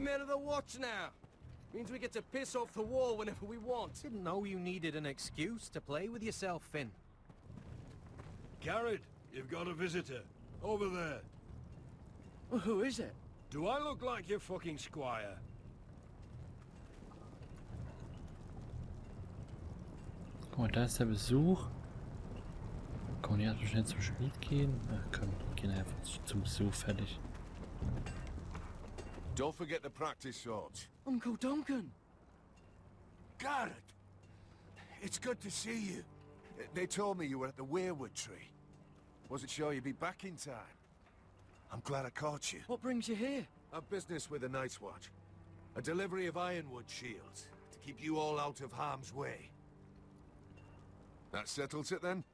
men of the watch now. Means we get to piss off the wall whenever we want. Didn't know you needed an excuse to play with yourself, Finn. Garrett, you've got a visitor. Over there. Well, who is it? Do I look like your fucking squire? Guck mal, da ist der Besuch. Kann man hier so schnell zum Schmied gehen? Ach komm, gehen einfach zum Besuch, fertig. Don't forget the practice swords. Uncle Duncan. Garrett! It's good to see you. They told me you were at the weirwood tree. Wasn't sure you'd be back in time. I'm glad I caught you. What brings you here? I've business with the Night's Watch. A delivery of ironwood shields, to keep you all out of harm's way. That settles it then?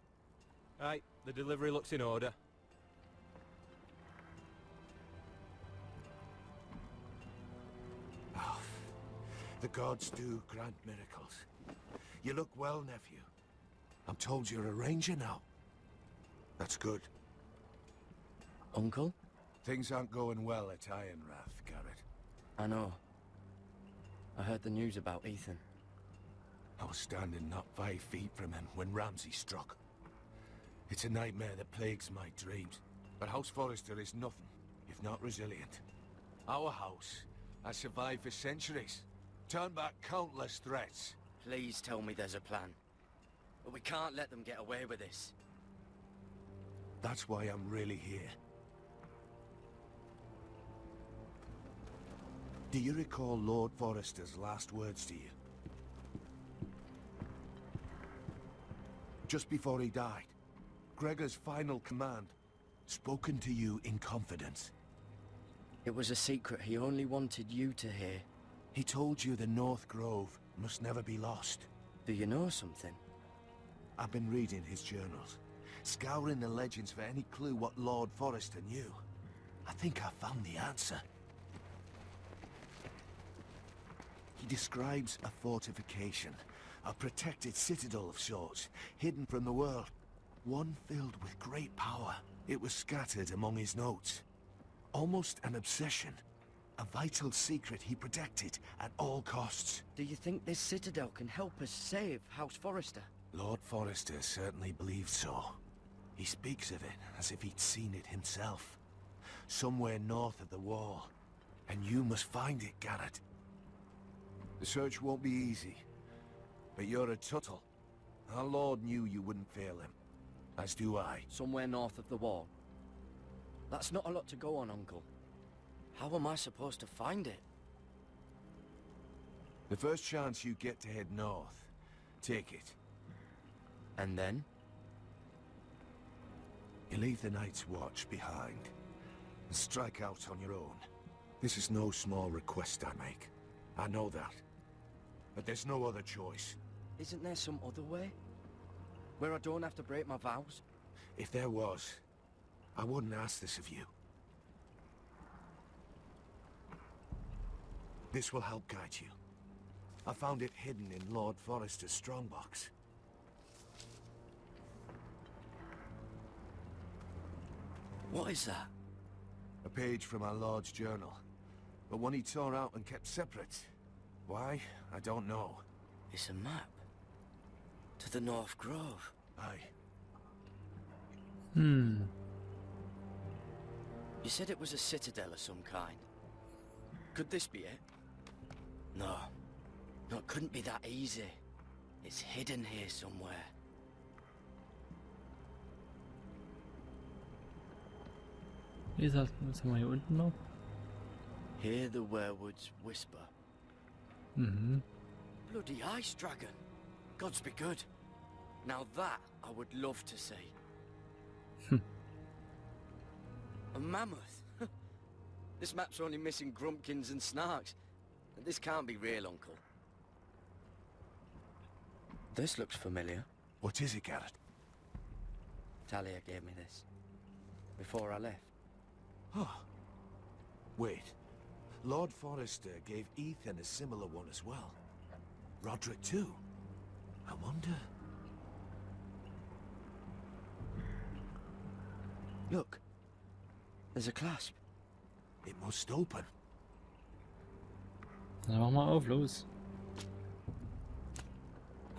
Right, the delivery looks in order. Oh, the gods do grant miracles. You look well, nephew. I'm told you're a ranger now. That's good. Uncle? Things aren't going well at Ironrath, Garrett. I know. I heard the news about Ethan. I was standing not 5 feet from him when Ramsay struck. It's a nightmare that plagues my dreams. But House Forrester is nothing, if not resilient. Our house has survived for centuries. Turned back countless threats. Please tell me there's a plan. But we can't let them get away with this. That's why I'm really here. Do you recall Lord Forrester's last words to you? Just before he died, Gregor's final command, spoken to you in confidence. It was a secret he only wanted you to hear. He told you the North Grove must never be lost. Do you know something? I've been reading his journals, scouring the legends for any clue what Lord Forrester knew. I think I found the answer. He describes a fortification, a protected citadel of sorts, hidden from the world. One filled with great power. It was scattered among his notes. Almost an obsession. A vital secret he protected at all costs. Do you think this citadel can help us save House Forrester? Lord Forrester certainly believed so. He speaks of it as if he'd seen it himself. Somewhere north of the wall. And you must find it, Garrett. The search won't be easy. But you're a Tuttle. Our Lord knew you wouldn't fail him. As do I. Somewhere north of the wall. That's not a lot to go on, Uncle. How am I supposed to find it? The first chance you get to head north, take it. And then? You leave the Night's Watch behind, and strike out on your own. This is no small request I make. I know that. But there's no other choice. Isn't there some other way? Where I don't have to break my vows? If there was, I wouldn't ask this of you. This will help guide you. I found it hidden in Lord Forrester's strongbox. What is that? A page from our Lord's journal. But one he tore out and kept separate. Why? I don't know. It's a map. To the North Grove. Aye. You said it was a citadel of some kind. Could this be it? No. No, it couldn't be that easy. It's hidden here somewhere. Wie gesagt, was haben wir hier unten noch? Hear the werewoods whisper. Bloody ice dragon. Gods be good. Now that I would love to see. A mammoth. This map's only missing grumpkins and snarks. This can't be real, Uncle. This looks familiar. What is it, Garrett? Talia gave me this. Before I left. Oh. Wait. Lord Forrester gave Ethan a similar one as well. Roderick too. I wonder... Look. There's a clasp. It must open. Dann mach mal auf, los.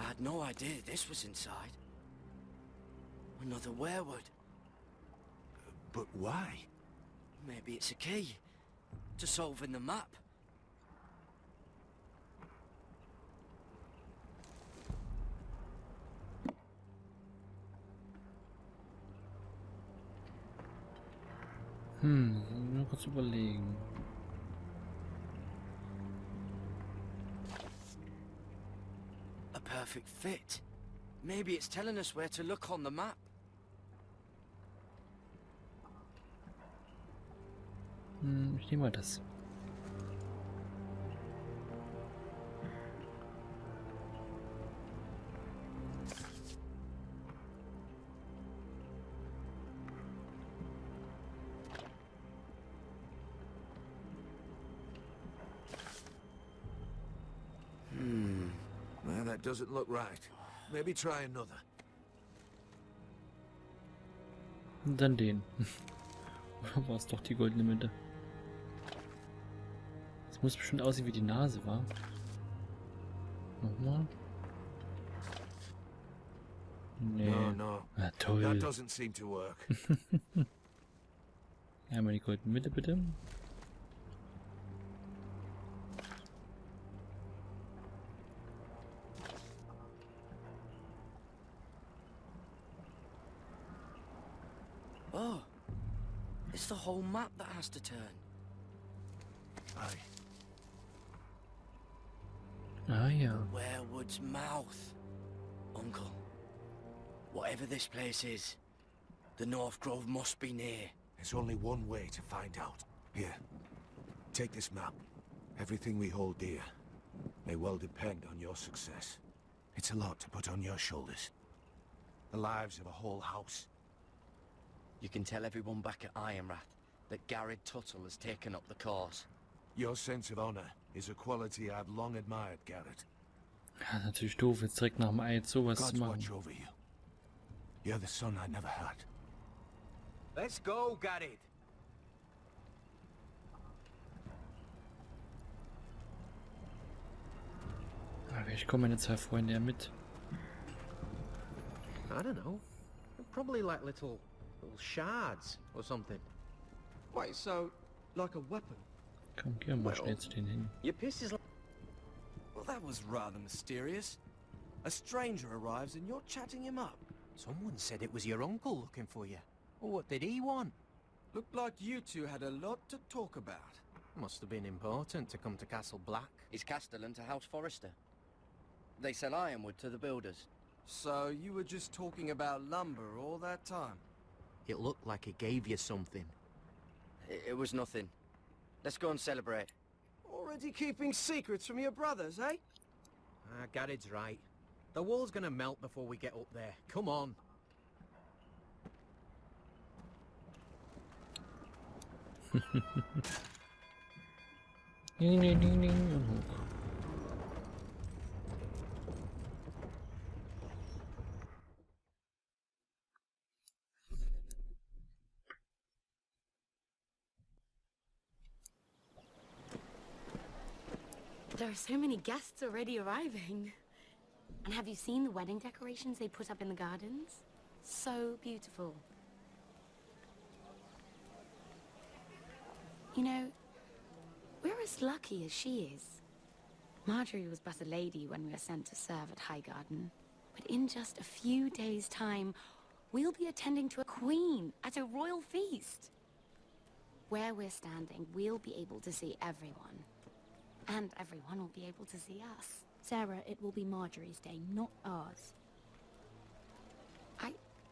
I had no idea this was inside. Another werewood. But why? Maybe it's a key to solving the map. Nur kurz überlegen. A perfect fit. Maybe it's telling us where to look on the map. Ich nehme mal das. Well, that doesn't look right. Maybe try another. Und dann den. Oder war es doch die goldene Mitte? Das muss bestimmt aussehen wie die Nase, war. Nochmal. Nee. No. Na That toll. doesn't seem to work. Einmal die goldene Mitte, bitte. Oh, it's the whole map that has to turn. Aye. Ah ja. Werewood's mouth. Uncle, whatever this place is, the North Grove must be near. There's only one way to find out. Here, take this map. Everything we hold dear may well depend on your success. It's a lot to put on your shoulders. The lives of a whole house. You can tell everyone back at Ironrath that Garrett Tuttle has taken up the cause. Your sense of honor is a quality I've long admired, Garrett. Ja, natürlich doof, jetzt direkt nach dem Eid sowas zu God's machen. watch over you. You're the son I never had. Let's go, Garrett. Aber ich komme meine zwei Freunde ja mit. I don't know. Probably like little shards or something. Wait, so, like a weapon? Komm, geh mal schnell zu denen hin. Your piss is like... Well, that was rather mysterious. A stranger arrives and you're chatting him up. Someone said it was your uncle looking for you. Well, what did he want? Looked like you two had a lot to talk about. Must have been important to come to Castle Black. Is Castellan to House Forrester. They sell ironwood to the builders. So, you were just talking about lumber all that time? It looked like he gave you something. It was nothing. Let's go and celebrate. Already keeping secrets from your brothers, eh? Garrett's right. The wall's gonna melt before we get up there. Come on. Ding, ding, ding, ding, und hoch. There are so many guests already arriving. And have you seen the wedding decorations they put up in the gardens? So beautiful. You know, we're as lucky as she is. Marjorie was but a lady when we were sent to serve at Highgarden. But in just a few days' time, we'll be attending to a queen at a royal feast. Where we're standing, we'll be able to see everyone. And everyone will be able to see us. Sarah, it will be Marjorie's day, not ours.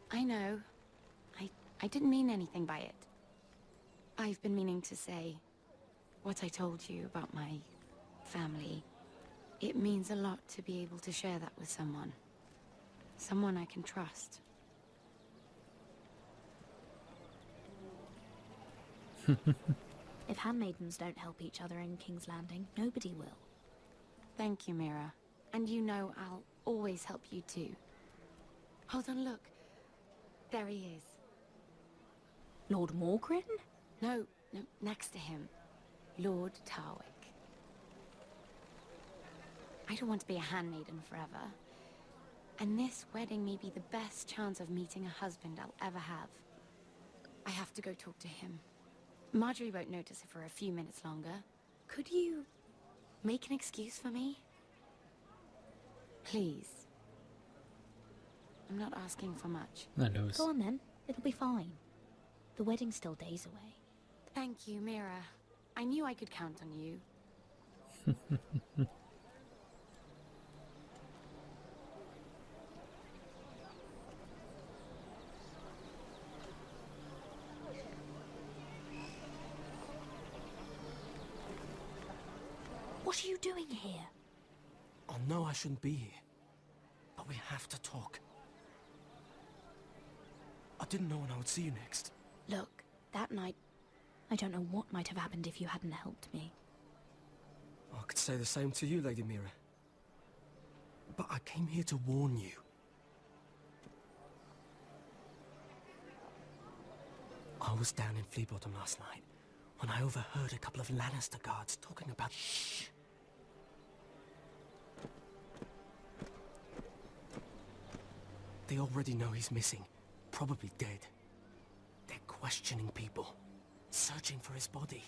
I know. I didn't mean anything by it. I've been meaning to say what I told you about my family. It means a lot to be able to share that with someone. Someone I can trust. If handmaidens don't help each other in King's Landing, nobody will. Thank you, Mira. And you know I'll always help you too. Hold on, look. There he is. Lord Morgrin? No, next to him. Lord Tarwick. I don't want to be a handmaiden forever. And this wedding may be the best chance of meeting a husband I'll ever have. I have to go talk to him. Marjorie won't notice it for a few minutes longer. Could you make an excuse for me? Please. I'm not asking for much. Na los. Go on then. It'll be fine. The wedding's still days away. Thank you, Mira. I knew I could count on you. What are you doing here? I know I shouldn't be here, but we have to talk. I didn't know when I would see you next. Look, that night, I don't know what might have happened if you hadn't helped me. I could say the same to you, Lady Mira. But I came here to warn you. I was down in Fleabottom last night when I overheard a couple of Lannister guards talking about... Shh! They already know he's missing, probably dead. They're questioning people, searching for his body.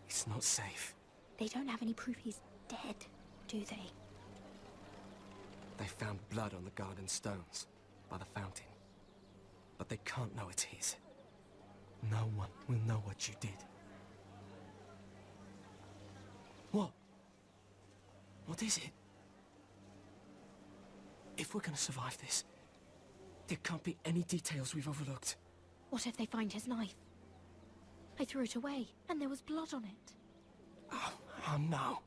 It's not safe. They don't have any proof he's dead, do they? They found blood on the garden stones by the fountain. But they can't know it's his. No one will know what you did. What? What is it? If we're gonna survive this, there can't be any details we've overlooked. What if they find his knife? I threw it away, and there was blood on it. Oh no.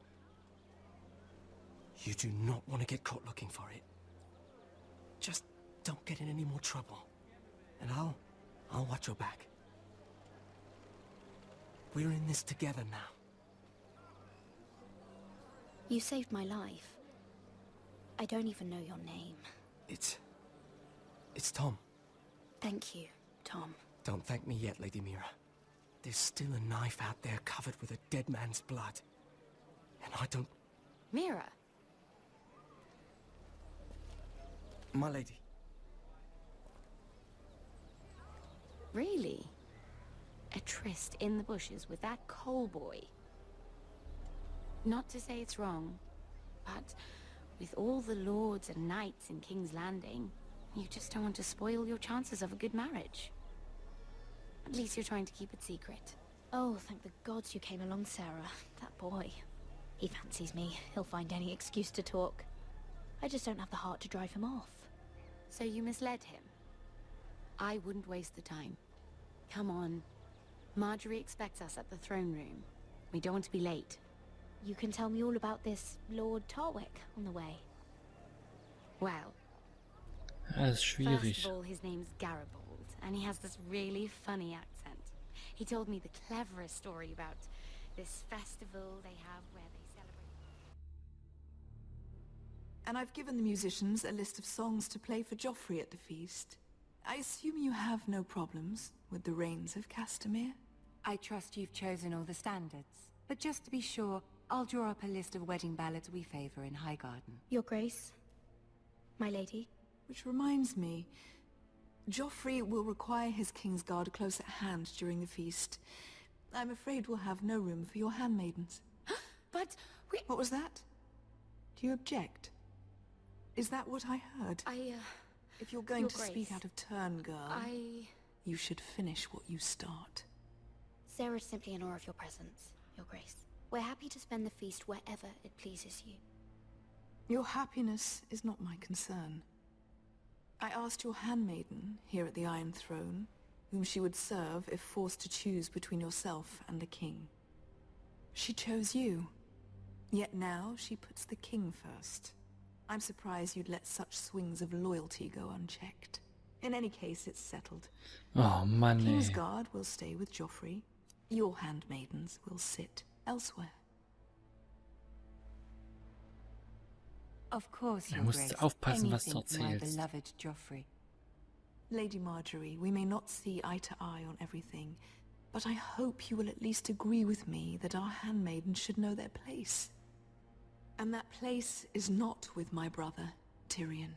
You do not want to get caught looking for it. Just don't get in any more trouble. And I'll watch your back. We're in this together now. You saved my life. I don't even know your name. It's Tom. Thank you, Tom. Don't thank me yet, Lady Mira. There's still a knife out there covered with a dead man's blood. And I don't... Mira. My lady. Really? A tryst in the bushes with that coal boy? Not to say it's wrong, but with all the lords and knights in King's Landing, you just don't want to spoil your chances of a good marriage. At least you're trying to keep it secret. Oh, thank the gods you came along, Sarah. That boy. He fancies me. He'll find any excuse to talk. I just don't have the heart to drive him off. So you misled him? I wouldn't waste the time. Come on. Marjorie expects us at the throne room. We don't want to be late. You can tell me all about this Lord Tarwick on the way. Well, Das ist schwierig. first of all, his name's Garibaldi, and he has this really funny accent. He told me the cleverest story about this festival they have where they celebrate... And I've given the musicians a list of songs to play for Joffrey at the feast. I assume you have no problems with the Rains of Castamere? I trust you've chosen all the standards. But just to be sure, I'll draw up a list of wedding ballads we favor in Highgarden. Your Grace. My lady. Which reminds me, Joffrey will require his Kingsguard close at hand during the feast. I'm afraid we'll have no room for your handmaidens. But we... What was that? Do you object? Is that what I heard? If you're going Your to speak Grace, out of turn, girl, you should finish what you start. Sarah's simply in awe of your presence, Your Grace. We're happy to spend the feast wherever it pleases you. Your happiness is not my concern. I asked your handmaiden here at the Iron Throne whom she would serve if forced to choose between yourself and the king. She chose you. Yet now she puts the king first. I'm surprised you'd let such swings of loyalty go unchecked. In any case, it's settled. Oh Mann, ey. Kingsguard will stay with Joffrey. Your handmaidens will sit elsewhere. Of course, Du Your musst Grace. aufpassen, was du Anything for my erzählst. beloved Joffrey. Lady Marjorie, we may not see eye to eye on everything, but I hope you will at least agree with me that our handmaidens should know their place. And that place is not with my brother, Tyrion.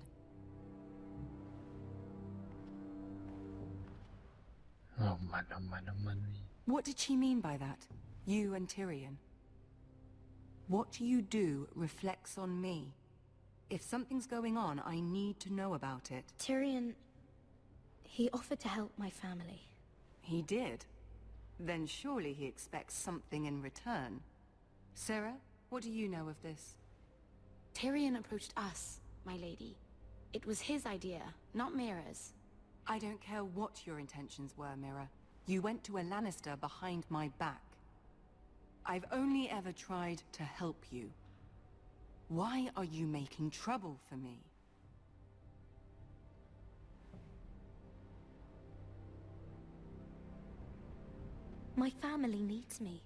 Oh Mann, oh Mann, oh Mann. What did she mean by that? You and Tyrion? What you do reflects on me. If something's going on, I need to know about it. Tyrion... he offered to help my family. He did? Then surely he expects something in return. Sarah, what do you know of this? Tyrion approached us, my lady. It was his idea, not Mira's. I don't care what your intentions were, Mira. You went to a Lannister behind my back. I've only ever tried to help you. Why are you making trouble for me? My family needs me.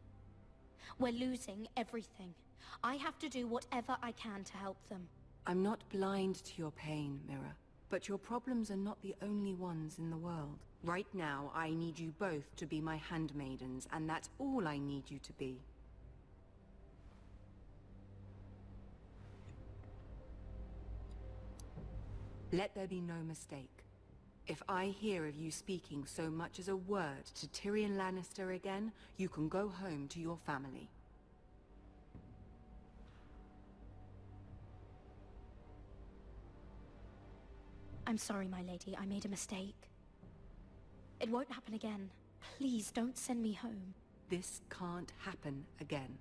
We're losing everything. I have to do whatever I can to help them. I'm not blind to your pain, Mira. But your problems are not the only ones in the world. Right now, I need you both to be my handmaidens, and that's all I need you to be. Let there be no mistake. If I hear of you speaking so much as a word to Tyrion Lannister again, you can go home to your family. I'm sorry, my lady. I made a mistake. It won't happen again. Please, don't send me home. This can't happen again.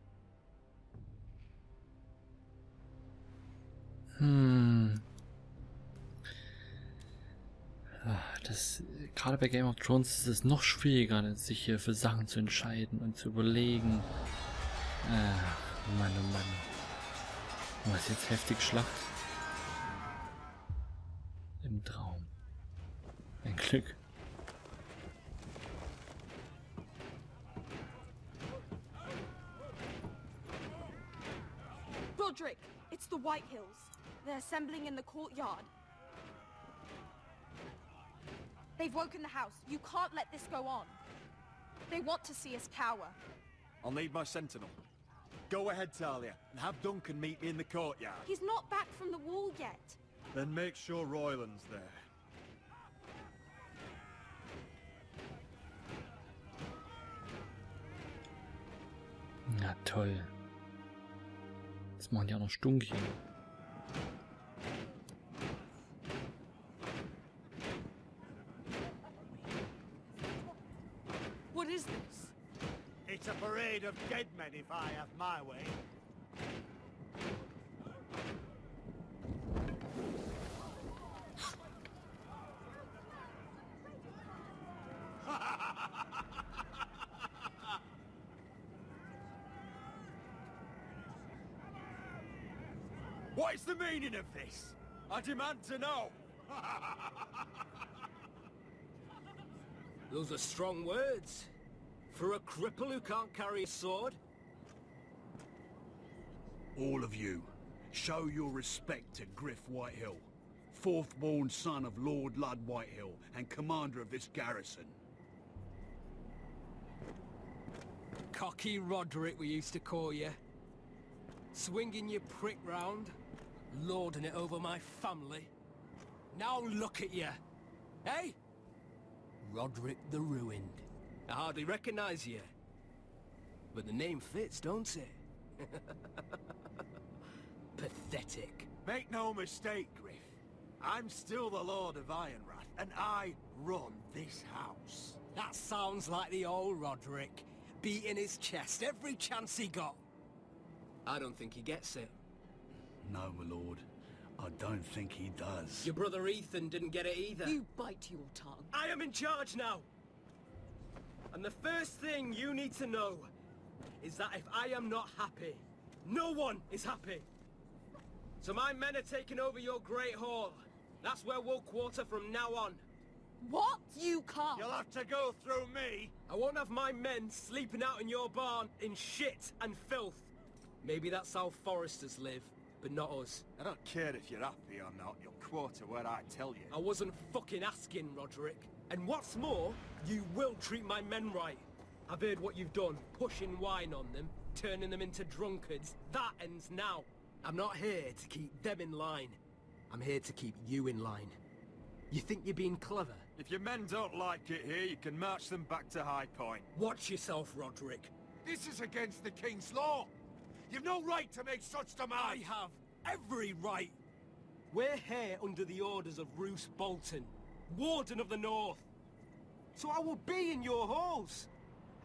Gerade bei Game of Thrones ist es noch schwieriger, sich hier für Sachen zu entscheiden und zu überlegen. Mann, oh Mann. Was jetzt heftig Schlacht? Im Traum. Ein Glück. Roderick, it's the White Hills. They're assembling in the courtyard. They've woken the house. You can't let this go on. They want to see us cower. I'll need my sentinel. Go ahead, Talia, and have Duncan meet me in the courtyard. He's not back from the wall yet. Then make sure Royland's there. Na toll. Jetzt machen die auch noch Stunken. What is this? It's a parade of dead men if I have my way. What is the meaning of this? I demand to know. Those are strong words. For a cripple who can't carry a sword? All of you, show your respect to Griff Whitehill, fourth-born son of Lord Ludd Whitehill and commander of this garrison. Cocky Roderick, we used to call you. Swinging your prick round, lording it over my family. Now look at you. Hey? Roderick the Ruined. I hardly recognize you. But the name fits, don't it? Pathetic. Make no mistake, Griff. I'm still the Lord of Ironrath, and I run this house. That sounds like the old Roderick, beating his chest every chance he got. I don't think he gets it. No, my lord. I don't think he does. Your brother Ethan didn't get it either. You bite your tongue. I am in charge now! And the first thing you need to know is that if I am not happy, no one is happy. So my men are taking over your Great Hall. That's where we'll quarter from now on. What? You can't. You'll have to go through me. I won't have my men sleeping out in your barn in shit and filth. Maybe that's how foresters live, but not us. I don't care if you're happy or not. You'll quarter where I tell you. I wasn't fucking asking, Roderick. And what's more, you will treat my men right. I've heard what you've done, pushing wine on them, turning them into drunkards. That ends now. I'm not here to keep them in line. I'm here to keep you in line. You think you're being clever? If your men don't like it here, you can march them back to High Point. Watch yourself, Roderick. This is against the King's law. You've no right to make such demands. I have every right. We're here under the orders of Roose Bolton, Warden of the North. So I will be in your halls.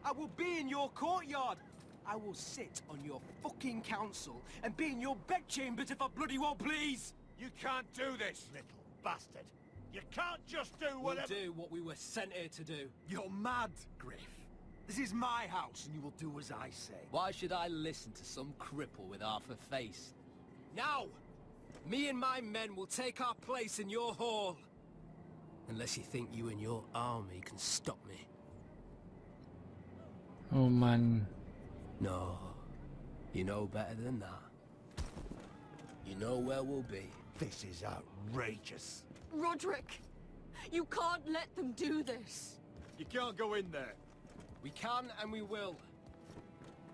I will be in your courtyard. I will sit on your fucking council and be in your bedchambers if I bloody well please. You can't do this, little bastard. You can't just do whatever... We'll do what we were sent here to do. You're mad, Griff. This is my house and you will do as I say. Why should I listen to some cripple with half a face? Now! Me and my men will take our place in your hall. Unless you think you and your army can stop me. Oh Mann. No. You know better than that. You know where we'll be. This is outrageous. Roderick! You can't let them do this! You can't go in there. We can and we will.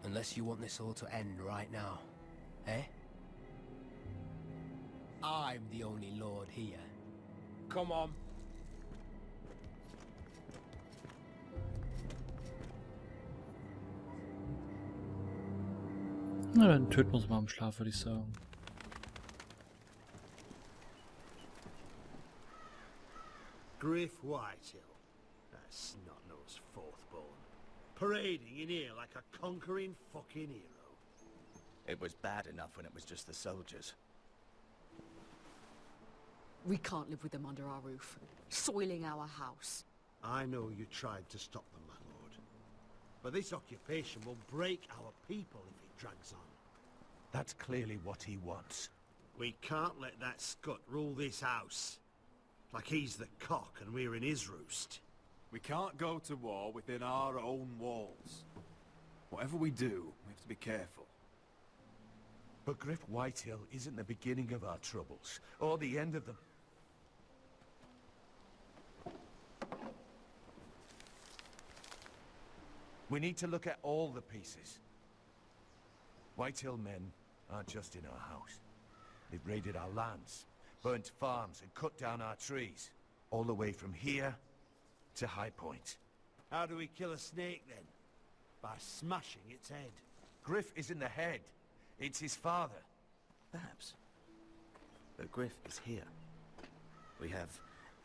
Unless you want this all to end right now. Eh? I'm the only lord here. Come on. Na, dann töten wir uns mal im Schlaf, würde ich sagen. Griff Whitehill, that snot-nosed fourth-born, parading in here like a conquering fucking hero. It was bad enough when it was just the soldiers. We can't live with them under our roof, soiling our house. I know you tried to stop them, my lord. But this occupation will break our people if it drags on. That's clearly what he wants. We can't let that scut rule this house. Like he's the cock and we're in his roost. We can't go to war within our own walls. Whatever we do, we have to be careful. But Griff Whitehill isn't the beginning of our troubles, or the end of them. We need to look at all the pieces. Whitehill men aren't just in our house. They've raided our lands, burnt farms and cut down our trees. All the way from here to High Point. How do we kill a snake then? By smashing its head. Griff isn't the head. It's his father. Perhaps. But Griff is here. We have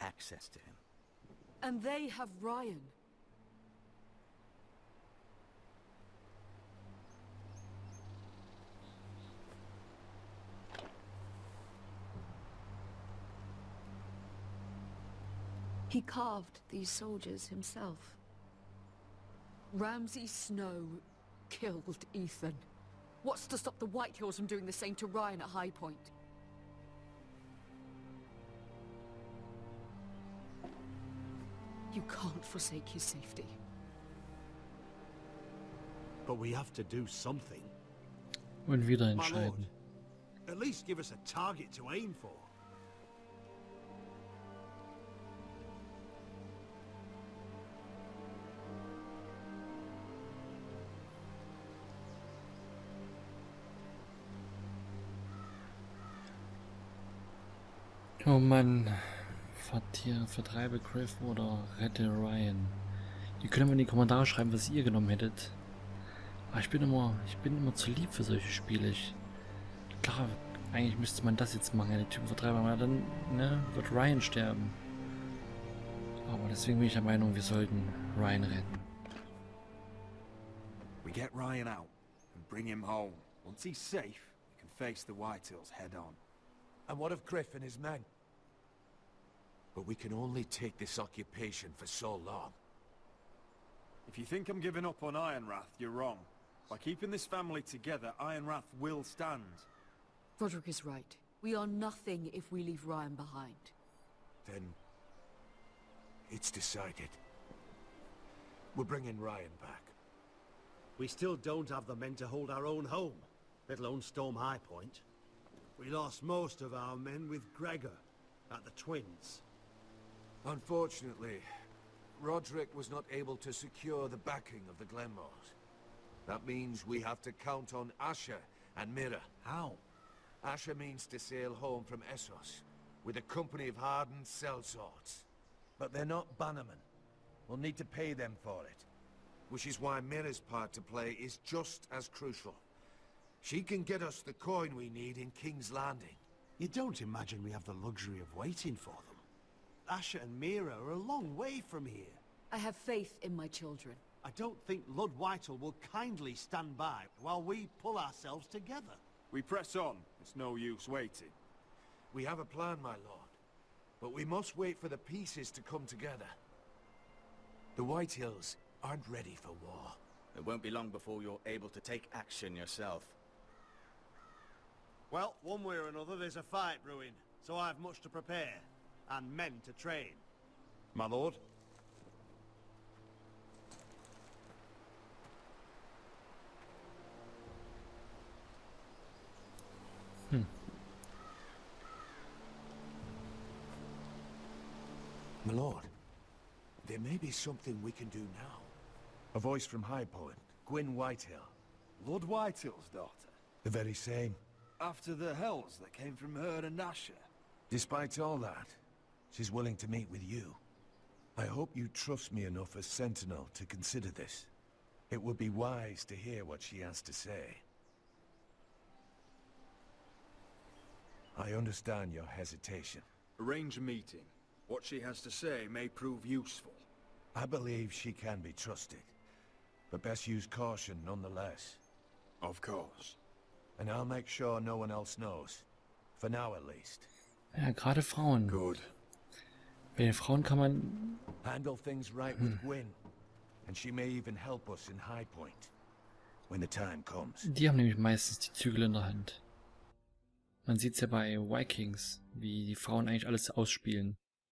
access to him. And they have Ryan. He carved these soldiers himself. Ramsay Snow killed Ethan. What's to stop the Whitehills from doing the same to Ryan at High Point? You can't forsake his safety. But we have to do something. Und wieder My lord, entscheiden. at least give us a target to aim for. Oh Mann. Vertreibe Griff oder rette Ryan. Ihr könnt mal in die Kommentare schreiben, was ihr genommen hättet. Aber ich bin immer zu lieb für solche Spiele. Klar, eigentlich müsste man das jetzt machen, den Typen vertreiben, aber dann wird Ryan sterben. Aber deswegen bin ich der Meinung, wir sollten Ryan retten. We get Ryan out and bring him home. Once he's safe, we can face the Whitehills head on. And what of Griff and his men? But we can only take this occupation for so long. If you think I'm giving up on Ironrath, you're wrong. By keeping this family together, Ironrath will stand. Roderick is right. We are nothing if we leave Ryan behind. Then it's decided. We're bringing Ryan back. We still don't have the men to hold our own home, let alone storm High Point. We lost most of our men with Gregor at the Twins. Unfortunately, Roderick was not able to secure the backing of the Glenmores. That means we have to count on Asher and Mira. How? Asher means to sail home from Essos with a company of hardened sellswords. But they're not bannermen. We'll need to pay them for it. Which is why Mira's part to play is just as crucial. She can get us the coin we need in King's Landing. You don't imagine we have the luxury of waiting for them? Asher and Mira are a long way from here. I have faith in my children. I don't think Lord Whitehall will kindly stand by while we pull ourselves together. We press on. It's no use waiting. We have a plan, my lord. But we must wait for the pieces to come together. The Whitehills aren't ready for war. It won't be long before you're able to take action yourself. Well, one way or another there's a fight brewing, so I have much to prepare, and men to train. My lord? My lord, there may be something we can do now. A voice from High Point, Gwyn Whitehill. Lord Whitehill's daughter? The very same. After the hells that came from her and Asher? Despite all that, she's willing to meet with you. I hope you trust me enough as Sentinel to consider this. It would be wise to hear what she has to say. I understand your hesitation. Arrange a meeting. What she has to say may prove useful. I believe she can be trusted, but best use caution nonetheless. Of course. And I'll make sure no one else knows. For now at least. Ja, gerade Frauen. Good. Bei den Frauen kann man... Handle things right with Gwyn. And she may even help us in High Point. When the time comes. Die haben nämlich meistens die Zügel in der Hand. Man sieht es ja bei Vikings, wie die Frauen eigentlich alles ausspielen.